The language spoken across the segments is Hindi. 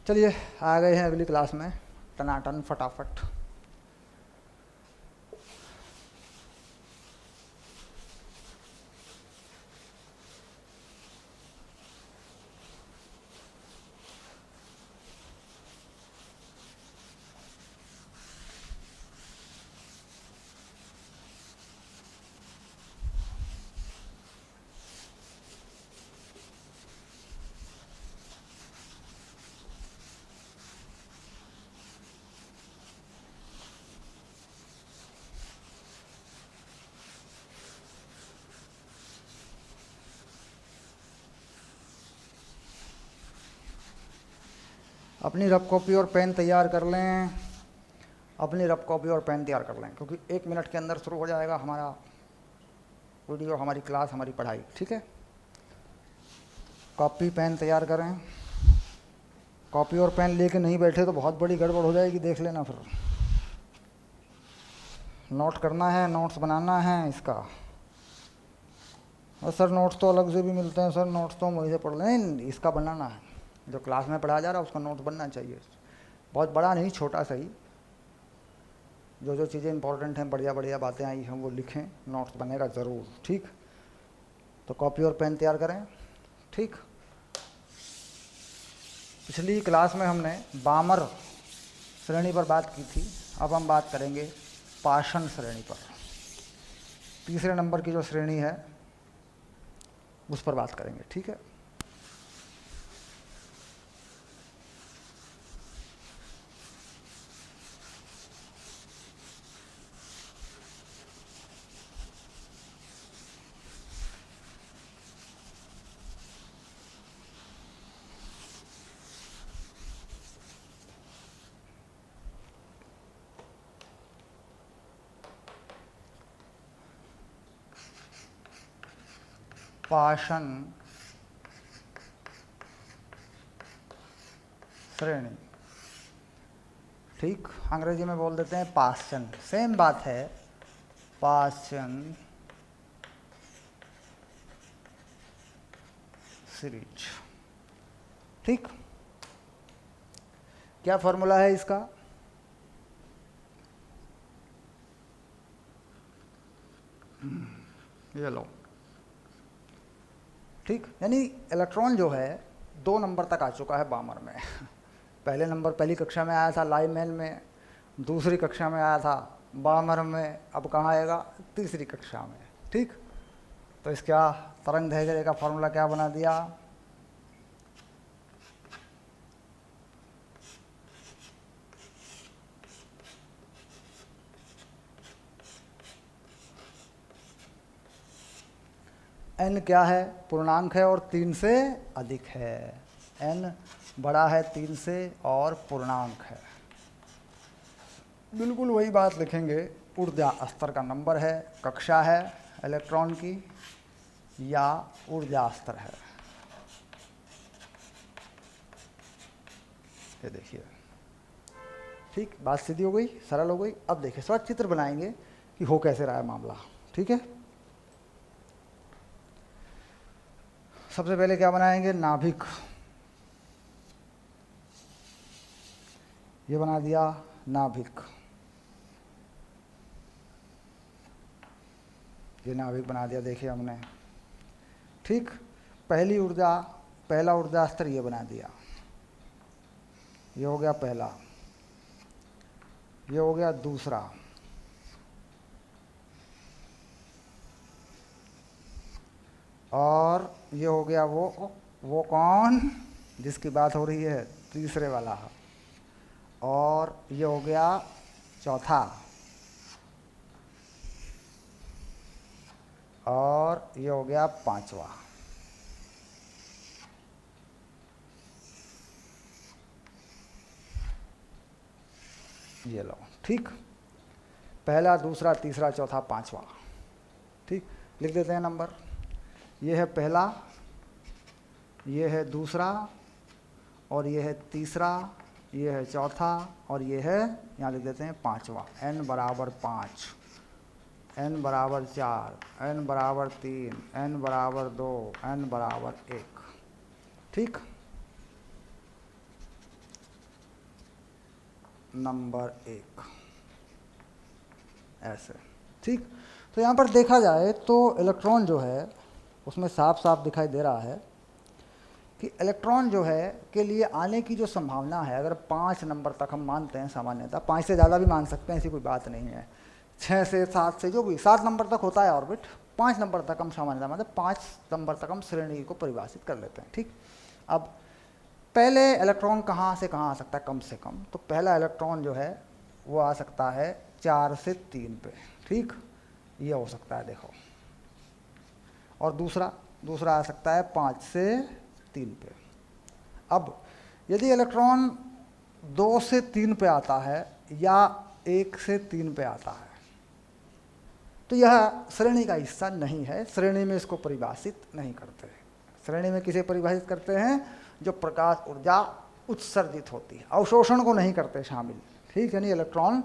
चलिए आ गए हैं अगली क्लास में टनाटन फटाफट। अपनी रफ कॉपी और पेन तैयार कर लें। अपनी रफ कॉपी और पेन तैयार कर लें क्योंकि 1 मिनट के अंदर शुरू हो जाएगा हमारा वीडियो, हमारी क्लास, हमारी पढ़ाई। ठीक है, कॉपी पेन तैयार करें। कॉपी और पेन लेके नहीं बैठे तो बहुत बड़ी गड़बड़ हो जाएगी, देख लेना। फिर नोट करना है, नोट्स बनाना है इसका। और सर नोट्स तो अलग से भी मिलते हैं, सर नोट्स तो वहीं से पढ़ लें। इसका बनाना है, जो क्लास में पढ़ाया जा रहा है उसका नोट्स बनना चाहिए। बहुत बड़ा नहीं, छोटा सही। जो जो चीज़ें इंपॉर्टेंट हैं, बढ़िया बढ़िया बातें आई हैं वो लिखें, नोट्स बनेगा ज़रूर। ठीक, तो कॉपी और पेन तैयार करें। ठीक, पिछली क्लास में हमने बामर श्रेणी पर बात की थी। अब हम बात करेंगे पाषाण श्रेणी पर। तीसरे नंबर की जो श्रेणी है उस पर बात करेंगे। ठीक है, पाषाण श्रेणी। ठीक, अंग्रेजी में बोल देते हैं पाषाण, सेम बात है, पाषाण सीरीज। ठीक, क्या फॉर्मूला है इसका? ये लो। ठीक, यानी इलेक्ट्रॉन जो है 2 नंबर तक आ चुका है बामर में। पहले नंबर पहली कक्षा में आया था लाइमैन में, दूसरी कक्षा में आया था बामर में, अब कहाँ आएगा? तीसरी कक्षा में। ठीक, तो इसका तरंग दैर्घ्य का फॉर्मूला क्या बना दिया? n क्या है? पूर्णांक है और 3 से अधिक है। n बड़ा है 3 से और पूर्णांक है। बिल्कुल वही बात लिखेंगे, ऊर्जा स्तर का नंबर है, कक्षा है इलेक्ट्रॉन की, या ऊर्जा स्तर है। ये देखिए, ठीक, बात सीधी हो गई, सरल हो गई। अब देखिए स्वच्छ चित्र बनाएंगे कि हो कैसे रहा है मामला। ठीक है, सबसे पहले क्या बनाएंगे? नाभिक। ये बना दिया नाभिक, ये नाभिक बना दिया, देखिए हमने। ठीक, पहला ऊर्जा स्तर ये बना दिया, ये हो गया पहला, ये हो गया दूसरा, और ये हो गया वो कौन जिसकी बात हो रही है? तीसरे वाला। और ये हो गया चौथा, और ये हो गया पांचवा। ये लो। ठीक, पहला, दूसरा, तीसरा, चौथा, पांचवा। ठीक, लिख देते हैं नंबर। ये है पहला, ये है दूसरा, और ये है तीसरा, ये है चौथा, और ये है, यहाँ लिख देते हैं पांचवा। n बराबर 5, n बराबर 4, n बराबर 3, n बराबर 2, n बराबर 1। ठीक, नंबर 1 ऐसे, ठीक। तो यहाँ पर देखा जाए तो इलेक्ट्रॉन जो है उसमें साफ साफ दिखाई दे रहा है कि इलेक्ट्रॉन जो है के लिए आने की जो संभावना है, अगर 5 नंबर तक हम मानते हैं सामान्यतः, 5 से ज़्यादा भी मान सकते हैं, ऐसी कोई बात नहीं है, 6 से 7 से जो भी 7 नंबर तक होता है ऑर्बिट, 5 नंबर तक हम सामान्यतः मानते हैं, 5 नंबर तक हम श्रेणी को परिभाषित कर लेते हैं, ठीक। अब पहले इलेक्ट्रॉन कहाँ से कहाँ आ सकता है कम से कम, तो पहला इलेक्ट्रॉन जो है वो आ सकता है 4 से 3 पे, ठीक, ये हो सकता है देखो। और दूसरा आ सकता है 5 से 3 पे। अब यदि इलेक्ट्रॉन 2 से 3 पे आता है या 1 से 3 पे आता है तो यह श्रेणी का हिस्सा नहीं है, श्रेणी में इसको परिभाषित नहीं करते। श्रेणी में किसे परिभाषित करते हैं? जो प्रकाश ऊर्जा उत्सर्जित होती है, अवशोषण को नहीं करते शामिल, ठीक। यानी इलेक्ट्रॉन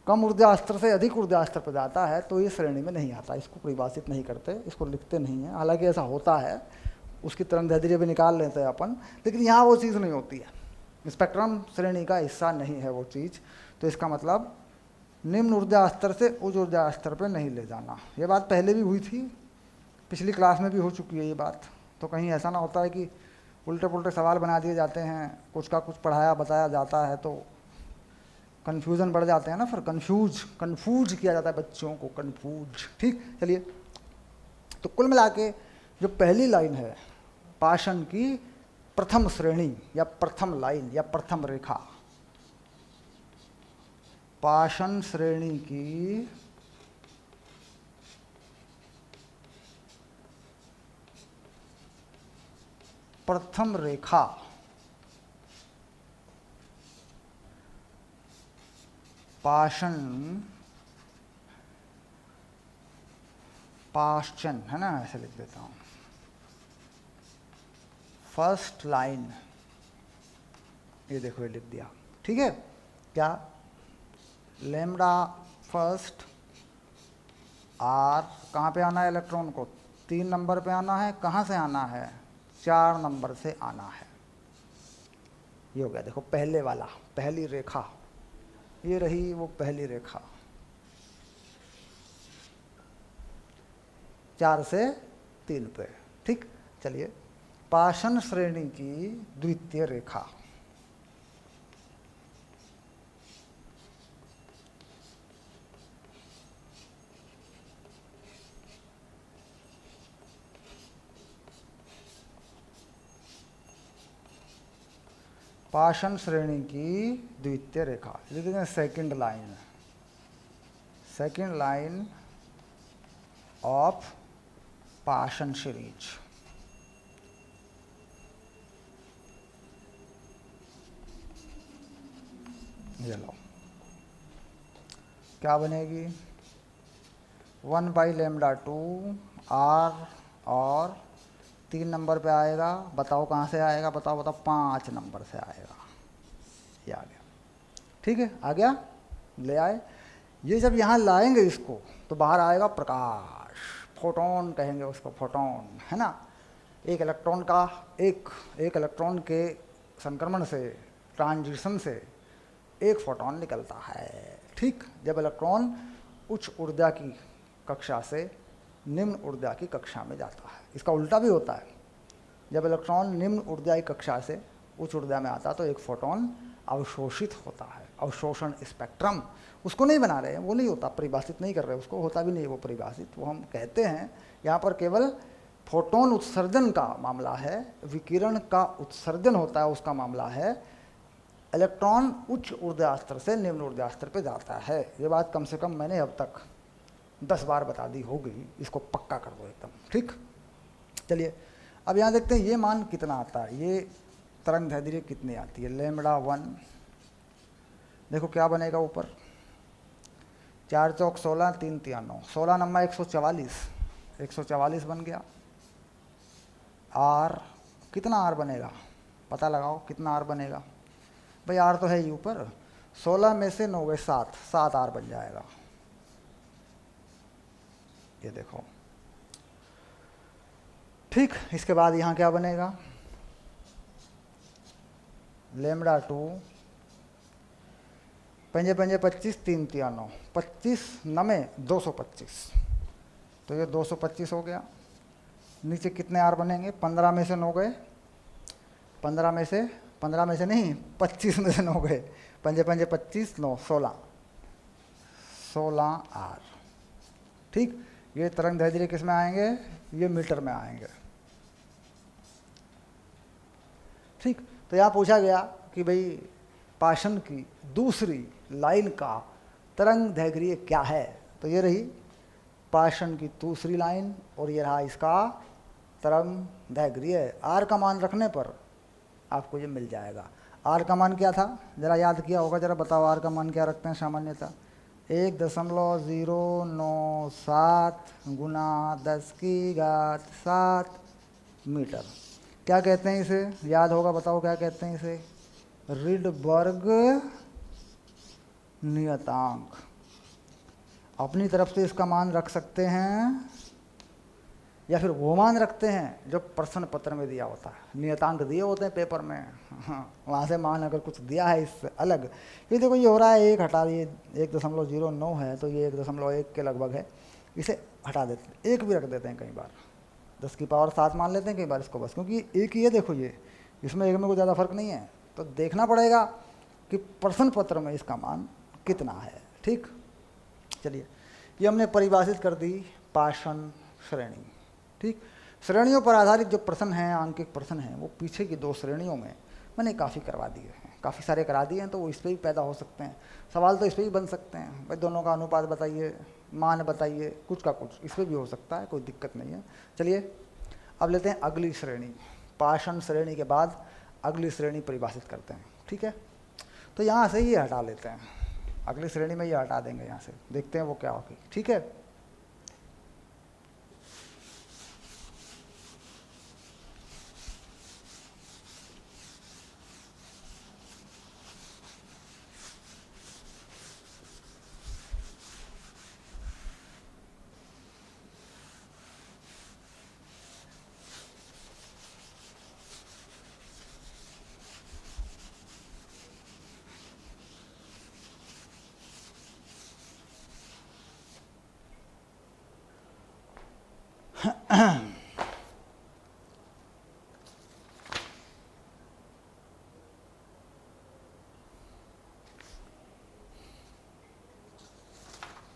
कम ऊर्जा स्तर से अधिक ऊर्जा स्तर पर जाता है तो ये श्रेणी में नहीं आता, इसको परिभाषित नहीं करते, इसको लिखते नहीं हैं। हालांकि ऐसा होता है, उसकी तरंगदैर्ध्य भी निकाल लेते हैं अपन, लेकिन यहाँ वो चीज़ नहीं होती है, स्पेक्ट्रम श्रेणी का हिस्सा नहीं है वो चीज़। तो इसका मतलब निम्न ऊर्जा स्तर से उच्च ऊर्जा स्तर पर नहीं ले जाना। ये बात पहले भी हुई थी, पिछली क्लास में भी हो चुकी है ये बात। तो कहीं ऐसा ना होता है कि उल्टे पुल्टे सवाल बना दिए जाते हैं, कुछ का कुछ पढ़ाया बताया जाता है तो कन्फ्यूज़न बढ़ जाते हैं ना, फिर कन्फ्यूज किया जाता है बच्चों को, कन्फ्यूज, ठीक। चलिए, तो कुल मिला के जो पहली लाइन है पाषाण की प्रथम श्रेणी या प्रथम लाइन या प्रथम रेखा, पाषाण श्रेणी की प्रथम रेखा पाषाण है ना, ऐसे लिख देता हूं, फर्स्ट लाइन, ये देखो ये लिख दिया, ठीक है। क्या लैम्डा फर्स्ट आर, कहाँ पे आना है इलेक्ट्रॉन को? 3 नंबर पे आना है। कहाँ से आना है? 4 नंबर से आना है। ये हो गया देखो पहले वाला, पहली रेखा, ये रही वो पहली रेखा, 4 से 3 पे, ठीक। चलिए, पाषाण श्रेणी की द्वितीय रेखा, पाषाण श्रेणी की द्वितीय रेखा, लिखते हैं सेकंड लाइन ऑफ पाषाण सीरीज। ये लो, क्या बनेगी? 1/λ2 आर, और 3 नंबर पे आएगा, बताओ कहाँ से आएगा, बताओ 5 नंबर से आएगा। ये आ गया, ठीक है, आ गया, ले आए। ये जब यहाँ लाएंगे इसको तो बाहर आएगा प्रकाश, फोटोन कहेंगे उसको, फोटोन, है ना। एक इलेक्ट्रॉन का एक इलेक्ट्रॉन के संक्रमण से, ट्रांजिशन से एक फोटोन निकलता है, ठीक। जब इलेक्ट्रॉन उच्च ऊर्जा की कक्षा से निम्न ऊर्जा की कक्षा में जाता है। इसका उल्टा भी होता है, जब इलेक्ट्रॉन निम्न ऊर्जा की कक्षा से उच्च ऊर्जा में आता है तो एक फोटोन अवशोषित होता है। अवशोषण स्पेक्ट्रम, उसको नहीं बना रहे हैं, वो नहीं होता, परिभाषित नहीं कर रहे उसको, होता भी नहीं वो परिभाषित, वो हम कहते हैं। यहाँ पर केवल फोटोन उत्सर्जन का मामला है, विकिरण का उत्सर्जन होता है उसका मामला है। इलेक्ट्रॉन उच्च ऊर्जा स्तर से निम्न ऊर्जा स्तर पर जाता है। ये बात कम से कम मैंने अब तक 10 बार बता दी होगी, इसको पक्का कर दो एकदम, ठीक। चलिए, अब यहाँ देखते हैं ये मान कितना आता है, ये तरंग दैर्ध्य कितनी आती है, λ1। देखो क्या बनेगा ऊपर, 4 चौक 16, 3 तिया 9, 16 नंबर 144 बन गया। आर, कितना आर बनेगा, पता लगाओ कितना आर बनेगा भाई, आर तो है ही ऊपर, 16 में से 9 गए 7 आर बन जाएगा। ये देखो, ठीक। इसके बाद यहाँ क्या बनेगा, λ2 पंजे पंजे 25, 3 तिया 9, 25 नमे 225, तो ये 225 हो गया। नीचे कितने आर बनेंगे? 15 में से 9 गए, 15 में से नहीं 25 में से 9 गए, पंजे पंजे 25, 9 16, 16 आर। ठीक, ये तरंग दैर्ध्य किस में आएंगे? ये मीटर में आएंगे। ठीक, तो यहाँ पूछा गया कि भाई पाषण की दूसरी लाइन का तरंग दैर्घ्य क्या है, तो ये रही पाषण की दूसरी लाइन और ये रहा इसका तरंग दैर्घ्य। आर का मान रखने पर आपको ये मिल जाएगा। आर का मान क्या था, जरा याद किया होगा, जरा बताओ आर का मान क्या रखते हैं सामान्यतः? 1.097 गुना 10⁻7 मीटर। क्या कहते हैं इसे? याद होगा, बताओ क्या कहते हैं इसे? रिडबर्ग नियतांक। अपनी तरफ से इसका मान रख सकते हैं या फिर वो मान रखते हैं जो प्रश्न पत्र में दिया होता है। नियतांक दिए होते हैं पेपर में, हाँ, वहाँ से मान अगर कुछ दिया है इससे अलग, ये देखो ये हो रहा है 1 हटा दिए, 1.09 है तो ये 1.1 के लगभग है, इसे हटा देते हैं, 1 भी रख देते हैं, कई बार 10⁻7 मान लेते हैं कई बार इसको बस, क्योंकि एक ही है। देखो ये इसमें एक में कोई ज़्यादा फर्क नहीं है, तो देखना पड़ेगा कि प्रश्न पत्र में इसका मान कितना है। ठीक, चलिए ये हमने परिभाषित कर दी पाषण श्रेणी। ठीक, श्रेणियों पर आधारित जो प्रश्न हैं, आंकिक प्रश्न हैं, वो पीछे की 2 श्रेणियों में मैंने काफ़ी करवा दिए हैं, काफ़ी सारे करा दिए हैं, तो वो इस पर भी पैदा हो सकते हैं सवाल, तो इस पर भी बन सकते हैं। भाई दोनों का अनुपात बताइए, मान बताइए, कुछ का कुछ इस पर भी हो सकता है, कोई दिक्कत नहीं है। चलिए अब लेते हैं अगली श्रेणी। पाषण श्रेणी के बाद अगली श्रेणी परिभाषित करते हैं। ठीक है, तो यहाँ से ये हटा लेते हैं, अगली श्रेणी में ये हटा देंगे, यहाँ से देखते हैं वो क्या होगी। ठीक है,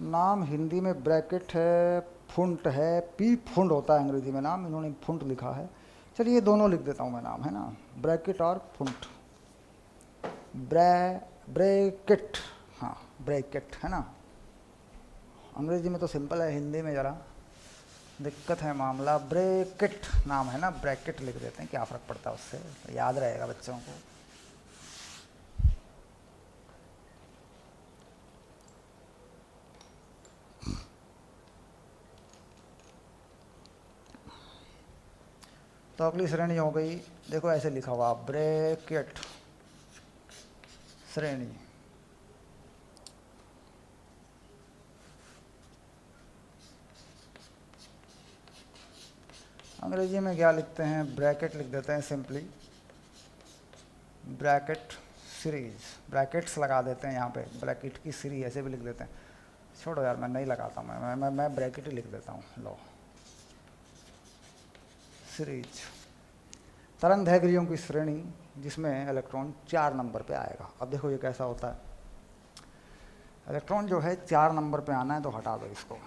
नाम हिंदी में ब्रैकेट है, फुंट है, पी फुंड होता है अंग्रेजी में नाम, इन्होंने फुंट लिखा है। चलिए ये दोनों लिख देता हूँ मैं नाम, है ना, ब्रैकेट और फुंट। ब्रैकेट, हाँ ब्रैकेट है ना, अंग्रेजी में तो सिंपल है, हिंदी में ज़रा दिक्कत है मामला। ब्रैकेट नाम है ना, ब्रैकेट लिख देते हैं, क्या फ़र्क पड़ता है उससे, तो याद रहेगा बच्चों को। तो अगली श्रेणी हो गई, देखो ऐसे लिखा हुआ ब्रैकेट श्रेणी। अंग्रेजी में क्या लिखते हैं? ब्रैकेट लिख देते हैं सिंपली, ब्रैकेट सीरीज, ब्रैकेट्स लगा देते हैं यहाँ पे, ब्रैकेट की सीरीज ऐसे भी लिख देते हैं। छोड़ो यार, मैं नहीं लगाता, मैं ब्रैकेट ही लिख देता हूँ। लो, सीरीज, तरंग दैर्घ्यों की श्रेणी जिसमें इलेक्ट्रॉन 4 नंबर पे आएगा। अब देखो ये कैसा होता है, इलेक्ट्रॉन जो है 4 नंबर पे आना है, तो हटा दो इसको,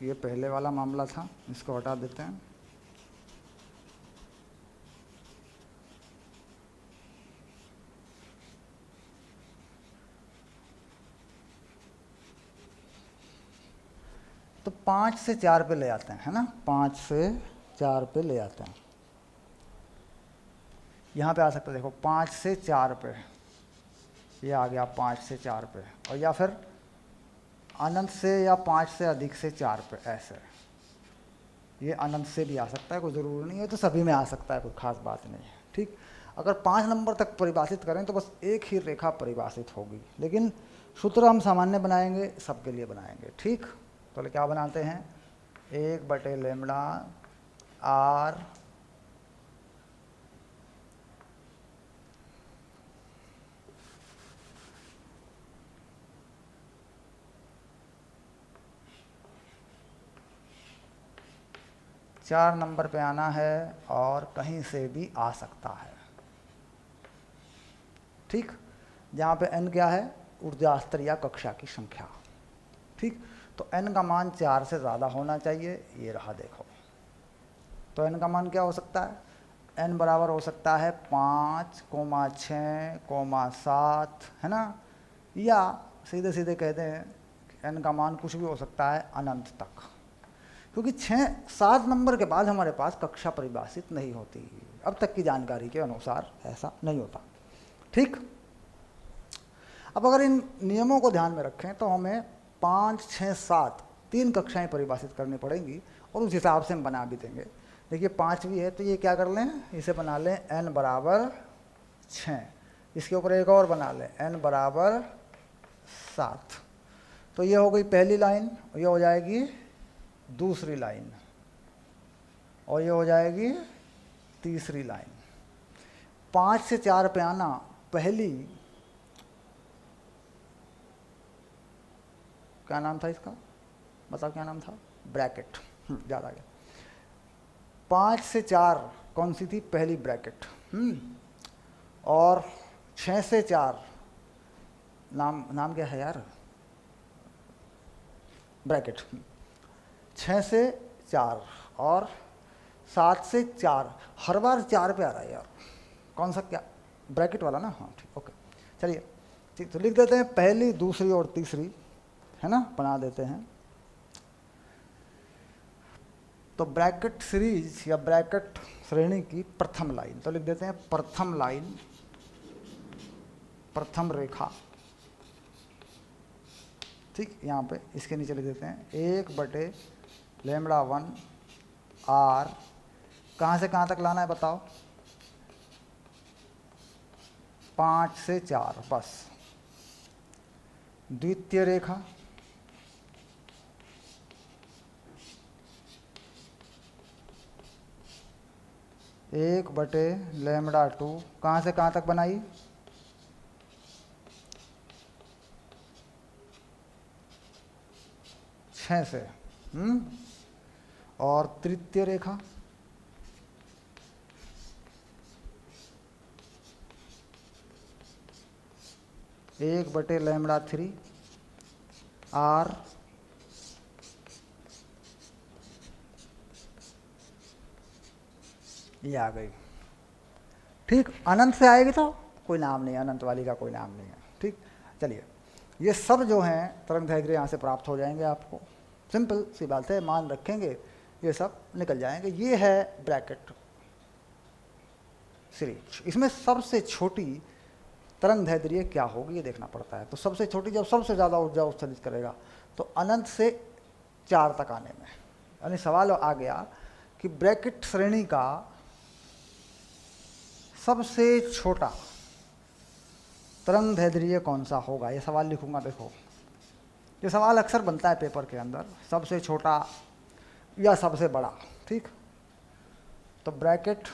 ये पहले वाला मामला था, इसको हटा देते हैं। तो 5 से 4 पे ले आते हैं, है ना, 5 से 4 पे ले आते हैं। यहाँ पे आ सकता है, देखो 5 से 4 पे, ये आ गया 5 से 4 पे, और या फिर अनंत से या 5 से अधिक से 4 पे, ऐसे। ये अनंत से भी आ सकता है, कोई ज़रूरी नहीं है, तो सभी में आ सकता है, कोई खास बात नहीं है। ठीक, अगर 5 नंबर तक परिभाषित करें तो बस एक ही रेखा परिभाषित होगी, लेकिन सूत्र हम सामान्य बनाएंगे, सबके लिए बनाएंगे। ठीक, तो क्या बनाते हैं, 1/λ r 4 नंबर पे आना है और कहीं से भी आ सकता है। ठीक, जहाँ पे n क्या है, ऊर्जा स्तर या कक्षा की संख्या। ठीक, तो n का मान 4 से ज़्यादा होना चाहिए। ये रहा देखो, तो n का मान क्या हो सकता है, n बराबर हो सकता है 5, 6, 7, है ना, या सीधे सीधे कहते हैं n का मान कुछ भी हो सकता है अनंत तक, क्योंकि 6-7 नंबर के बाद हमारे पास कक्षा परिभाषित नहीं होती। अब तक की जानकारी के अनुसार ऐसा नहीं होता। ठीक, अब अगर इन नियमों को ध्यान में रखें तो हमें 5, 6, 7 3 कक्षाएं परिभाषित करनी पड़ेंगी और उस हिसाब से हम बना भी देंगे। देखिए 5वीं है तो ये क्या कर लें, इसे बना लें n बराबर 6, इसके ऊपर एक और बना लें n बराबर 7। तो ये हो गई पहली लाइन, ये हो जाएगी दूसरी लाइन और ये हो जाएगी तीसरी लाइन। 5 से 4 पे आना, पहली क्या नाम था इसका, बताओ क्या नाम था, ब्रैकेट, ज़्यादा गया। 5 से 4 कौन सी थी, पहली ब्रैकेट। और 6 से 4 नाम क्या है यार, ब्रैकेट। 6 से 4 और 7 से 4, हर बार 4 पे आ रहा है यार, कौन सा, क्या ब्रैकेट वाला ना, हाँ ठीक, ओके चलिए ठीक। तो लिख देते हैं पहली, दूसरी और तीसरी, है ना, बना देते हैं। तो ब्रैकेट सीरीज या ब्रैकेट श्रेणी की प्रथम लाइन, तो लिख देते हैं प्रथम लाइन, प्रथम रेखा। ठीक, यहाँ पे इसके नीचे लिख देते हैं 1/λ1 r, कहाँ से कहाँ तक लाना है बताओ, 5 से 4, बस। द्वितीय रेखा, एक बटे λ2, कहाँ से कहाँ तक बनाई, 6 से। और तृतीय रेखा, एक बटे λ3 r, ये आ गई। ठीक, अनंत से आएगी तो कोई नाम नहीं है, अनंत वाली का कोई नाम नहीं है। ठीक, चलिए ये सब जो हैं तरंग दैर्घ्य यहाँ से प्राप्त हो जाएंगे आपको, सिंपल सी बात है, मान रखेंगे ये सब निकल जाएंगे। ये है ब्रैकेट सीरीज, इसमें सबसे छोटी तरंग दैर्घ्य क्या होगी ये देखना पड़ता है। तो सबसे छोटी जब सबसे ज़्यादा ऊर्जा उत्सर्जित करेगा तो अनंत से 4 तक आने में, यानी सवाल आ गया कि ब्रैकेट श्रेणी का सबसे छोटा तरंग दैर्घ्य कौन सा होगा, ये सवाल लिखूंगा। देखो ये सवाल अक्सर बनता है पेपर के अंदर, सबसे छोटा या सबसे बड़ा। ठीक, तो ब्रैकेट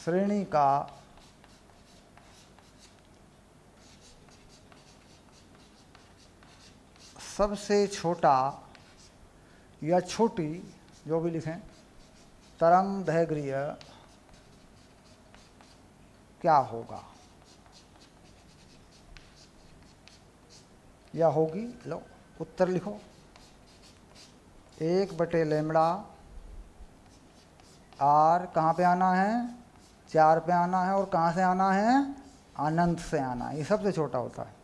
श्रेणी का सबसे छोटा या छोटी, जो भी लिखें, तरंग दैर्घ्य क्या होगा या होगी, लो उत्तर लिखो। 1/λ r, कहाँ पे आना है, 4 पे आना है, और कहाँ से आना है, अनंत से आना है। ये सबसे छोटा होता है,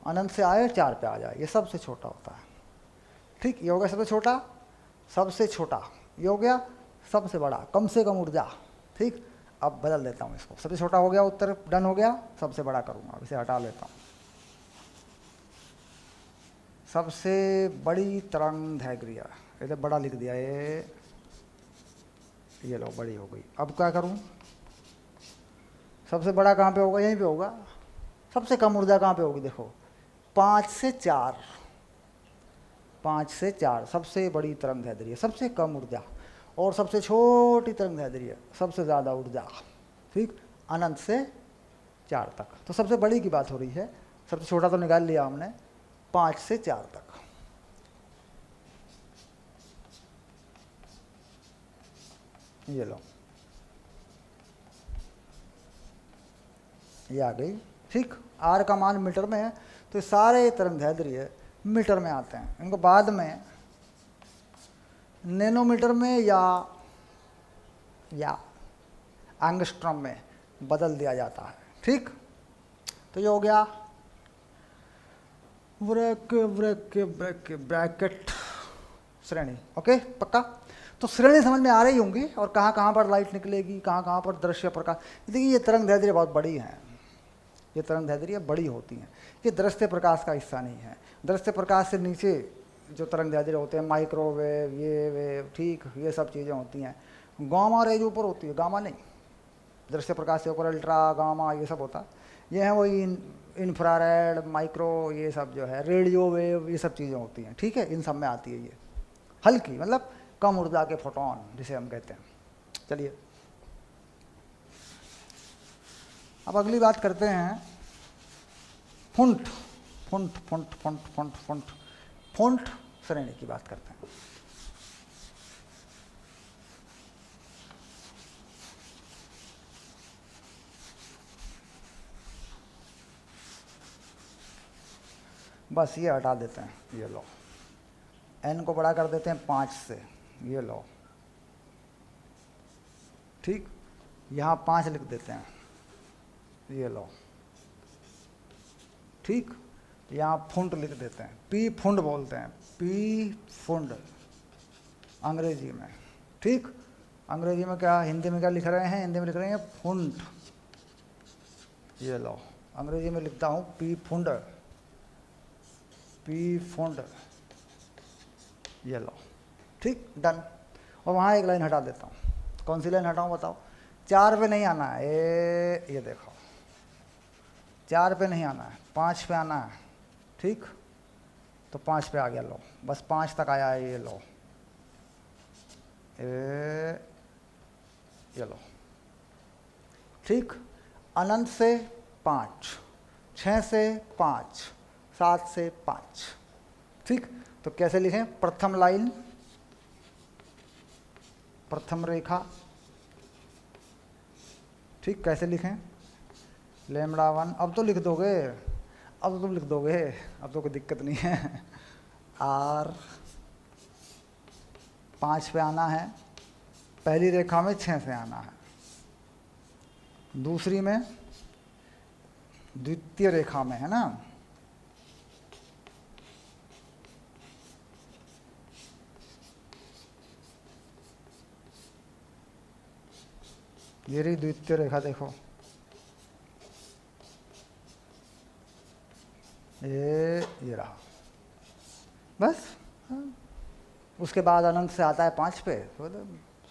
अनंत से आए 4 पे आ जाए, ये सबसे छोटा होता है। ठीक, ये हो गया सबसे छोटा, सबसे छोटा, ये हो गया सबसे बड़ा, कम से कम ऊर्जा। ठीक, अब बदल देता हूँ इसको, सबसे छोटा हो गया, उत्तर डन हो गया, सबसे बड़ा करूँगा, इसे हटा लेता हूँ। सबसे बड़ी तरंग दैर्घ्य, इधर बड़ा लिख दिया, ये लो बड़ी हो गई। अब क्या करूँ, सबसे बड़ा कहाँ पे होगा, यहीं पे होगा। सबसे कम ऊर्जा कहाँ पे होगी, देखो 5 से 4, 5 से 4 सबसे बड़ी तरंग दैर्घ्य, सबसे कम ऊर्जा, और सबसे छोटी तरंग दैर्घ्य सबसे ज़्यादा ऊर्जा। ठीक, अनंत से 4 तक। तो सबसे बड़ी की बात हो रही है, सबसे छोटा तो निकाल लिया हमने, 5 से 4 तक। ये लो, ये आ गई। ठीक, आर का मान मीटर में है, तो सारे तरंगदैर्ध्य मीटर में आते हैं। इनको बाद में नैनोमीटर में या एंगस्ट्रॉम में बदल दिया जाता है। ठीक, तो ये हो गया ब्रैकेट श्रेणी। ओके, पक्का। तो श्रेणी समझ में आ रही होंगी, और कहाँ कहाँ पर लाइट निकलेगी, कहाँ कहाँ पर दृश्य प्रकाश। देखिए, ये तरंगदैर्ध्य बहुत बड़ी हैं, ये तरंगदैर्ध्य बड़ी होती हैं। ये दृश्य प्रकाश का हिस्सा नहीं है। दृश्य प्रकाश से नीचे जो तरंगदैर्ध्य होते हैं, माइक्रोवेव, ये वेव, ठीक, ये सब चीज़ें होती हैं। गामा रेज ऊपर होती है, गामा नहीं। दृश्य प्रकाश से ऊपर अल्ट्रा, गामा, ये सब होता है। ये है वही इंफ्रारेड, माइक्रो, ये सब जो है, रेडियो वेव, ये सब चीज़ें होती हैं। ठीक है, इन सब में आती है ये हल्की, मतलब कम ऊर्जा के फोटोन जिसे हम कहते हैं। चलिए, अब अगली बात करते हैं फुंट फुंट फुंट फुंट फुंट फुंट फुंट श्रेणी की बात करते हैं। बस ये हटा देते हैं, ये लो, n को बड़ा कर देते हैं 5 से, ये लो। ठीक, यहाँ 5 लिख देते हैं, ये लो। ठीक, यहाँ फुंड लिख देते हैं, पी फुंड बोलते हैं, पी फुंड अंग्रेजी में। ठीक, अंग्रेजी में क्या, हिंदी में क्या लिख रहे हैं? हिंदी में लिख रहे हैं फुंड, ये लो। अंग्रेजी में लिखता हूँ पी फुंड, पी फुंड, ये लो। ठीक, डन। और वहाँ एक लाइन हटा देता हूँ। कौन सी लाइन हटाऊँ बताओ? 4 पे नहीं आना है, ये देखो, 4 पे नहीं आना है, 5 पे आना है। ठीक, तो 5 पे आ गया, लो, बस 5 तक आया है, ये लो, ये लो। ठीक, अनंत से 5, 6 से 5, 7 से 5। ठीक, तो कैसे लिखें? प्रथम लाइन, प्रथम रेखा। ठीक, कैसे लिखें? λ1, अब तो लिख दोगे, अब तो तुम लिख दोगे, अब तो कोई दिक्कत नहीं है। R 5 पे आना है, पहली रेखा में 6 से आना है, दूसरी में, द्वितीय रेखा में, है ना, ये रही द्वितीय रेखा, देखो, ये रहा, बस। उसके बाद अनंत से आता है 5 पे। तो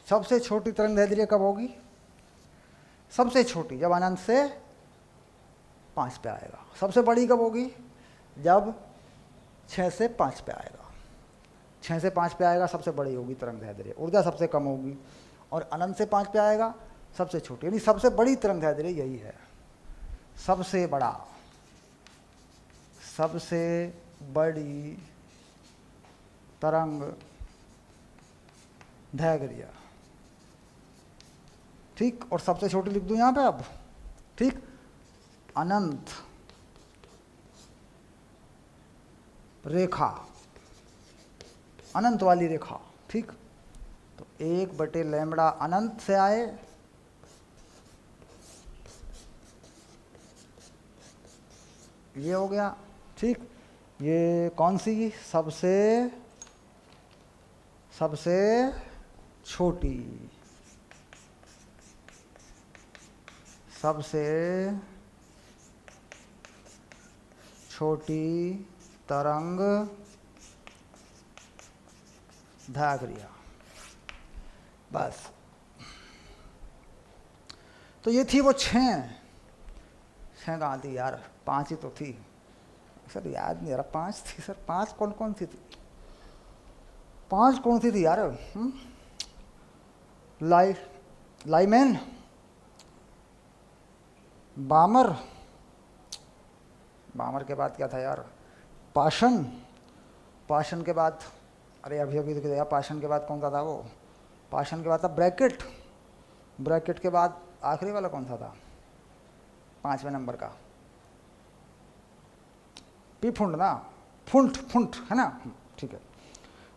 सबसे छोटी तरंगदैर्ध्य कब होगी? सबसे छोटी जब अनंत से 5 पे आएगा। सबसे बड़ी कब होगी? जब 6 से 5 पे आएगा। 6 से 5 पे आएगा, सबसे बड़ी होगी तरंगदैर्ध्य, ऊर्जा सबसे कम होगी। और अनंत से 5 पे आएगा, सबसे छोटी, यानी सबसे बड़ी तरंगदैर्ध्य यही है। सबसे बड़ा, सबसे बड़ी तरंग दैर्ध्य। ठीक, और सबसे छोटी लिख दूं यहां पे अब। ठीक, अनंत रेखा, अनंत वाली रेखा। ठीक, तो 1/λ अनंत से आए, ये हो गया। ठीक, ये कौन सी? सबसे सबसे छोटी, सबसे छोटी तरंग दैर्ध्य। बस, तो ये थी वो 6 कहाँ थी यार? 5 ही तो थी सर, याद नहीं आ रहा। 5 थी सर, 5 कौन कौन सी थी? 5 कौन सी थी यार? लाइमैन, बामर, बामर के बाद क्या था यार? पाषण, पाषण के बाद, अरे अभी अभी तो पाषण के बाद कौन सा था वो, पाषण के बाद था ब्रैकेट, ब्रैकेट के बाद आखिरी वाला कौन सा था 5वें नंबर का, पीफुंड ना, फुंट, फुंट है ना, ठीक है।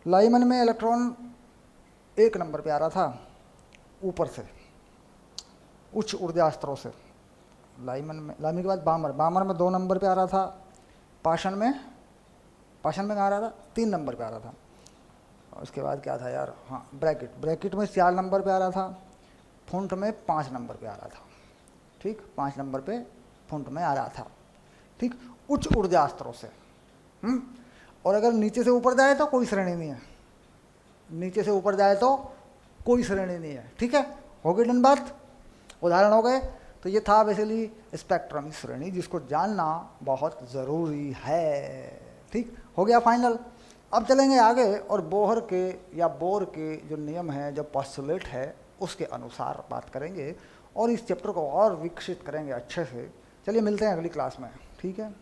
लाइमन में इलेक्ट्रॉन 1 नंबर पे आ रहा था ऊपर से, उच्च ऊर्जा स्त्रोत से। लाइमन में के बाद बामर, बामर में 2 नंबर पे आ रहा था। पाषण में, पाषण में कहाँ आ रहा था 3 नंबर पे आ रहा था। और उसके बाद क्या था यार, हाँ ब्रैकेट, ब्रैकेट में 4 नंबर पे आ रहा था। फुंट में 5 नंबर पे आ रहा था, ठीक, 5 नंबर पे फुंट में आ रहा था, ठीक, उच्च ऊर्जा स्त्रोत से। और अगर नीचे से ऊपर जाए तो कोई श्रेणी नहीं है, नीचे से ऊपर जाए तो कोई श्रेणी नहीं है, ठीक है। हो गई डन बात, उदाहरण हो गए। तो ये था बेसिकली स्पेक्ट्रम श्रेणी, जिसको जानना बहुत ज़रूरी है, ठीक हो गया फाइनल। अब चलेंगे आगे और बोहर के या बोर के जो नियम है, जो पोस्टुलेट है, उसके अनुसार बात करेंगे और इस चैप्टर को और विकसित करेंगे अच्छे से। चलिए मिलते हैं अगली क्लास में, ठीक है।